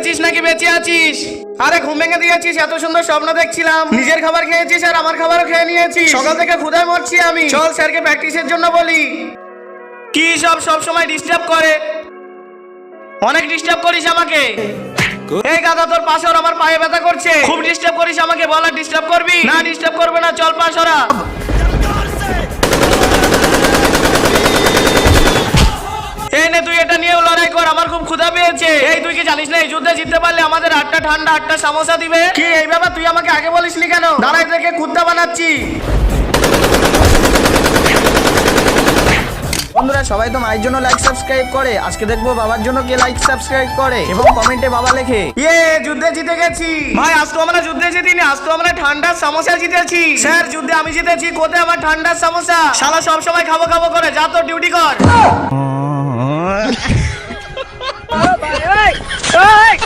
মরেছিস নাকি বেঁচে আছিস? আরে ঘুম ভেঙে দিয়েছিস, এত সুন্দর স্বপ্ন দেখছিলাম। নিজের খাবার খেয়েছিস আর আমার খাবারও খেয়ে নিয়েছিস। সকাল থেকে ক্ষুধায় মরছি আমি। চল স্যারকে প্র্যাকটিসের জন্য বলি। কি সব সময় ডিস্টার্ব করে, অনেক ডিস্টার্ব করিস আমাকে। এই গাধা, তোর পাশে ওর আমার পায়ে ব্যথা করছে। খুব ডিস্টার্ব করিস আমাকে, বল আর ডিস্টার্ব করবি না? ডিস্টার্ব করবে না, চল পাশ ওরা। এই নে, তুই এটা নিয়েও লড়াই কর, আমার খুব ক্ষুধা পেয়েছে। এই তুই কি জানিস না এই যুদ্ধে জিততে পারলে আমাদের 8টা ঠান্ডা 8টা সমোসা দিবে? কি এই ব্যাপার, তুই আমাকে আগে বলিসনি কেন? দাঁড়াই থেকে কুত্তা বানাচ্ছি। বন্ধুরা সবাই তো মায়ের জন্য লাইক সাবস্ক্রাইব করে, আজকে দেখবো বাবার জন্য কে লাইক সাবস্ক্রাইব করে এবং কমেন্টে বাবা লেখে যুদ্ধে জিতে গেছি। ভাই আজ তো আমরা যুদ্ধে জিতিনি, আজ তো আমরা ঠান্ডার সমোসা জিতেছি। স্যার যুদ্ধে আমি জিতেছি, কোথায় আমার ঠান্ডার সমোসা? শালা সব সময় খাবো খাবো করে, যা তোর ডিউটি কর।